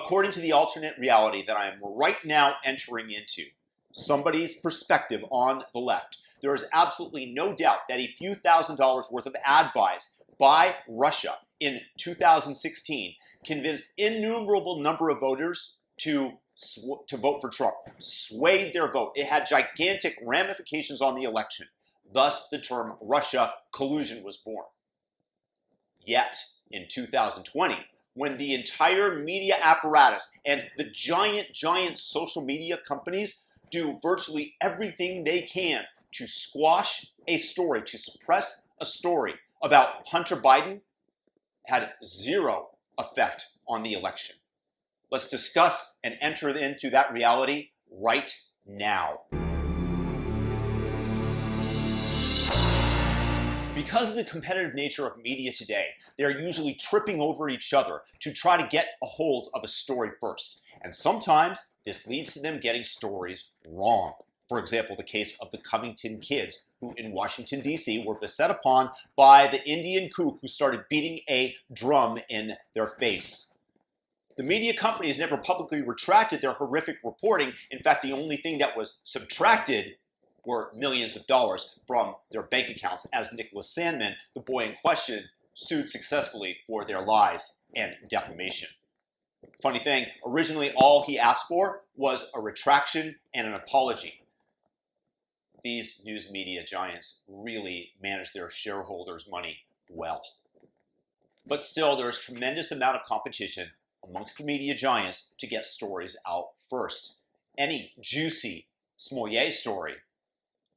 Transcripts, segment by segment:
according to the alternate reality that I am right now entering into, somebody's perspective on the left, there is absolutely no doubt that a few $1,000s worth of ad buys by Russia in 2016 convinced innumerable number of voters to vote for Trump, swayed their vote. It had gigantic ramifications on the election. Thus, the term Russia collusion was born. Yet, in 2020, when the entire media apparatus and the giant social media companies do virtually everything they can to squash a story, to suppress a story about Hunter Biden, had zero effect on the election. Let's discuss and enter into that reality right now. Because of the competitive nature of media today, they are usually tripping over each other to try to get a hold of a story first. And sometimes this leads to them getting stories wrong. For example, the case of the Covington kids who in Washington, D.C. were beset upon by the Indian kook who started beating a drum in their face. The media companies never publicly retracted their horrific reporting. In fact, the only thing that was subtracted were millions of dollars from their bank accounts, as Nicholas Sandmann, the boy in question, sued successfully for their lies and defamation. Funny thing, originally all he asked for was a retraction and an apology. These news media giants really manage their shareholders' money well. But still, there is tremendous amount of competition amongst the media giants to get stories out first. Any juicy Smollett story,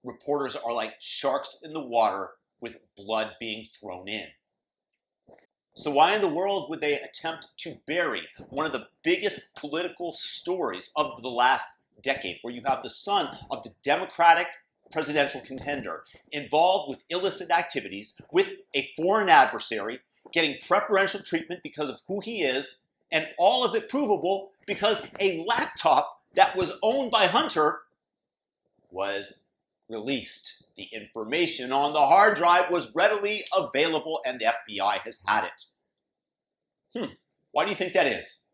reporters are like sharks in the water with blood being thrown in. So why in the world would they attempt to bury one of the biggest political stories of the last decade, where you have the son of the Democratic presidential contender involved with illicit activities with a foreign adversary, getting preferential treatment because of who he is, and all of it provable because a laptop that was owned by Hunter was released. The information on the hard drive was readily available and the FBI has had it. Why do you think that is?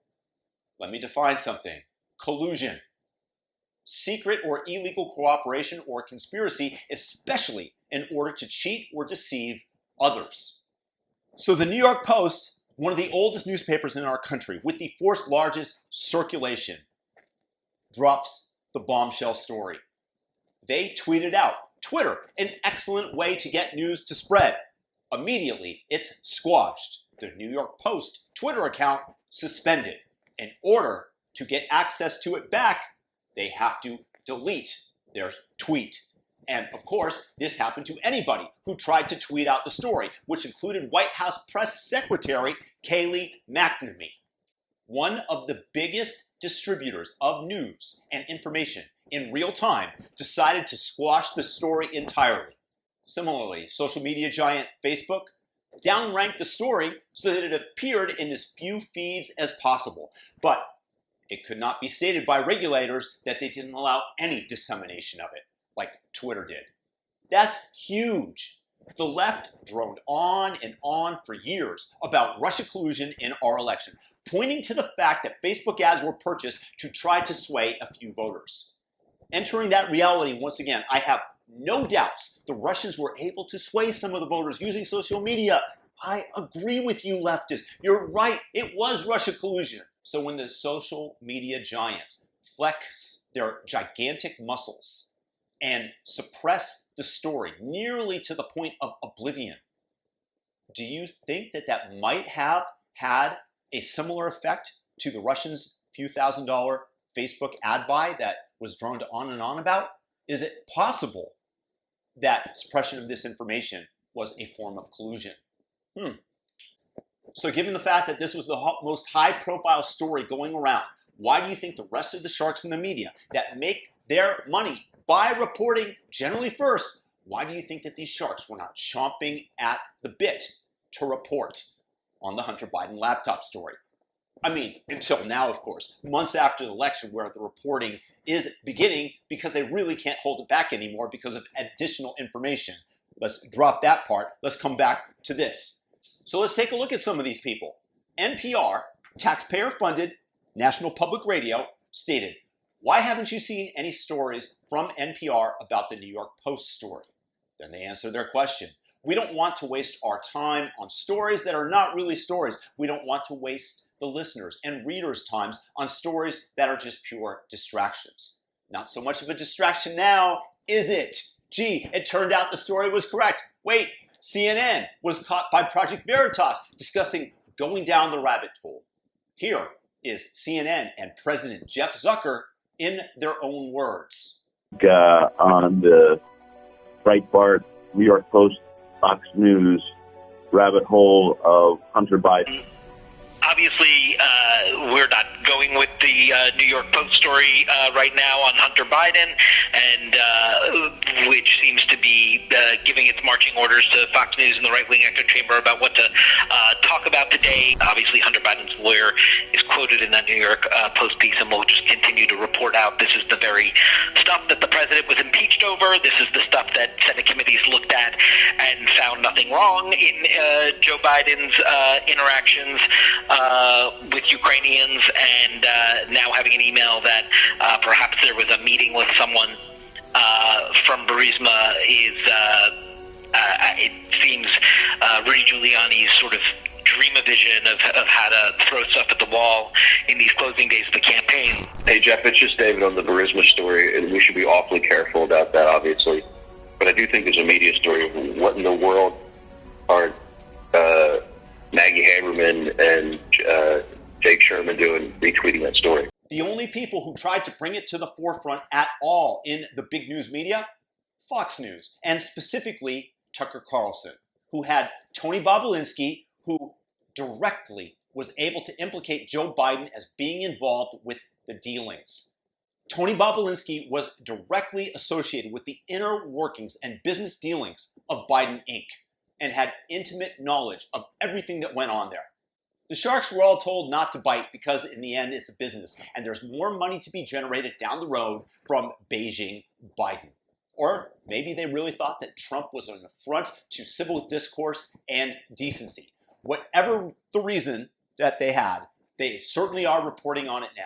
Let me define something. Collusion. Secret or illegal cooperation or conspiracy, especially in order to cheat or deceive others. So the New York Post, one of the oldest newspapers in our country with the fourth largest circulation, drops the bombshell story. They tweeted out, Twitter, an excellent way to get news to spread. Immediately, it's squashed. The New York Post Twitter account suspended. In order to get access to it back, they have to delete their tweet. And of course, this happened to anybody who tried to tweet out the story, which included White House Press Secretary Kayleigh McEnany, one of the biggest distributors of news and information in real time, decided to squash the story entirely. Similarly, social media giant Facebook downranked the story so that it appeared in as few feeds as possible. But it could not be stated by regulators that they didn't allow any dissemination of it, like Twitter did. That's huge. The left droned on and on for years about Russia collusion in our election, pointing to the fact that Facebook ads were purchased to try to sway a few voters. Entering that reality once again, I have no doubts the Russians were able to sway some of the voters using social media. I agree with you, leftists. You're right. It was Russia collusion. So when the social media giants flex their gigantic muscles and suppress the story nearly to the point of oblivion, do you think that that might have had a similar effect to the Russians' few $1,000 Facebook ad buy that was droned on and on about? Is it possible that suppression of this information was a form of collusion? So given the fact that this was the most high-profile story going around, why do you think the rest of the sharks in the media that make their money by reporting generally first, why do you think that these sharks were not chomping at the bit to report on the Hunter Biden laptop story? I mean, until now, of course, months after the election, where the reporting is beginning because they really can't hold it back anymore because of additional information. Let's drop that part. Let's come back to this. So let's take a look at some of these people. NPR, taxpayer-funded National Public Radio, stated, "Why haven't you seen any stories from NPR about the New York Post story?" Then they answer their question. "We don't want to waste our time on stories that are not really stories. We don't want to waste the listeners' and readers' times on stories that are just pure distractions." Not so much of a distraction now, is it? Gee, it turned out the story was correct. Wait, CNN was caught by Project Veritas discussing going down the rabbit hole. Here is CNN and President Jeff Zucker in their own words. On the Breitbart, New York Post, Fox News rabbit hole of Hunter Biden. Obviously, we're not going with the New York Post story right now on Hunter Biden, and which seems to be giving its marching orders to Fox News and the right-wing echo chamber about what to talk about today. Obviously, Hunter Biden's lawyer is quoted in that New York Post piece, and we'll just continue to report out. This is the very stuff that the president was impeached over. This is the stuff that Senate committees looked at and found nothing wrong in Joe Biden's interactions with Ukrainians, and now having an email that perhaps there was a meeting with someone from Burisma it seems Rudy Giuliani's sort of dream-a-vision of how to throw stuff at the wall in these closing days of the campaign. Hey, Jeff, it's just David on the Burisma story, and we should be awfully careful about that, obviously. But I do think there's a media story of what in the world are Maggie Haberman and Jake Sherman doing, retweeting that story. The only people who tried to bring it to the forefront at all in the big news media, Fox News, and specifically Tucker Carlson, who had Tony Bobulinski, who directly was able to implicate Joe Biden as being involved with the dealings. Tony Bobulinski was directly associated with the inner workings and business dealings of Biden Inc. and had intimate knowledge of everything that went on there. The sharks were all told not to bite because in the end it's a business and there's more money to be generated down the road from Beijing Biden. Or maybe they really thought that Trump was an affront to civil discourse and decency. Whatever the reason that they had, they certainly are reporting on it now.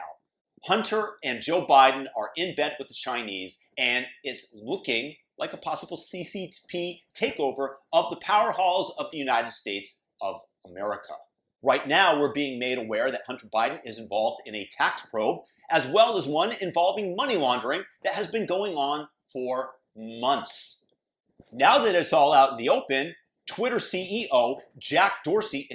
Hunter and Joe Biden are in bed with the Chinese, and it's looking like a possible CCP takeover of the power halls of the United States of America. Right now, we're being made aware that Hunter Biden is involved in a tax probe, as well as one involving money laundering that has been going on for months. Now that it's all out in the open, Twitter CEO Jack Dorsey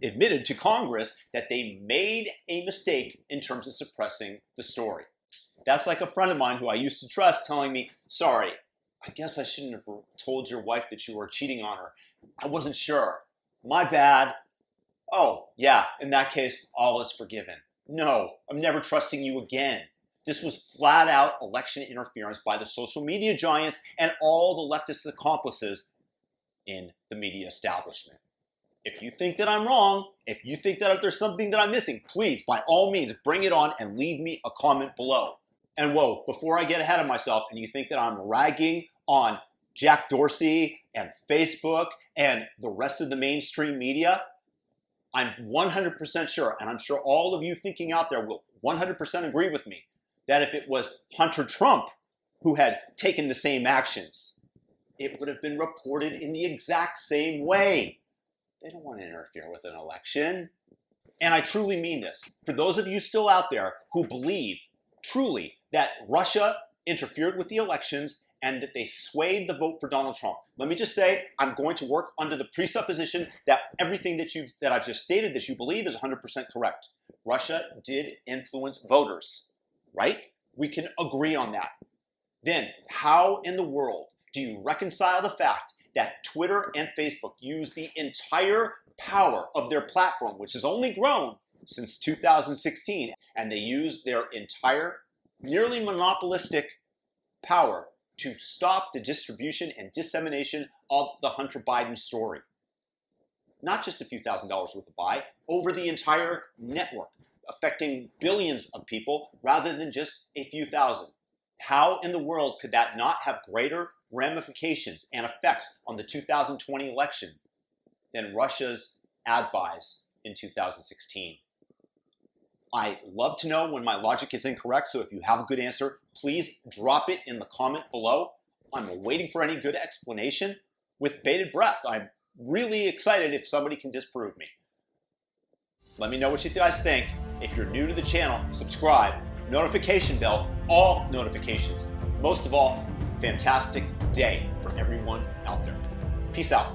admitted to Congress that they made a mistake in terms of suppressing the story. That's like a friend of mine who I used to trust telling me, "Sorry, I guess I shouldn't have told your wife that you were cheating on her. I wasn't sure. My bad." "Oh, yeah, in that case, all is forgiven." No, I'm never trusting you again. This was flat out election interference by the social media giants and all the leftist accomplices in the media establishment. If you think that I'm wrong, if you think that there's something that I'm missing, please, by all means, bring it on and leave me a comment below. And whoa, before I get ahead of myself and you think that I'm ragging on Jack Dorsey and Facebook and the rest of the mainstream media, I'm 100% sure, and I'm sure all of you thinking out there will 100% agree with me, that if it was Hunter Trump who had taken the same actions, it would have been reported in the exact same way. They don't want to interfere with an election. And I truly mean this. For those of you still out there who believe truly that Russia interfered with the elections and that they swayed the vote for Donald Trump, let me just say, I'm going to work under the presupposition that everything that I've just stated that you believe is 100% correct. Russia did influence voters, right? We can agree on that. Then how in the world do you reconcile the fact that Twitter and Facebook use the entire power of their platform, which has only grown since 2016, and they use their entire nearly monopolistic power to stop the distribution and dissemination of the Hunter Biden story? Not just a few $1,000s worth of buy, over the entire network, affecting billions of people rather than just a few thousand. How in the world could that not have greater ramifications and effects on the 2020 election than Russia's ad buys in 2016? I love to know when my logic is incorrect, so if you have a good answer, please drop it in the comment below. I'm waiting for any good explanation with bated breath. I'm really excited if somebody can disprove me. Let me know what you guys think. If you're new to the channel, subscribe, notification bell, all notifications. Most of all, fantastic day for everyone out there. Peace out.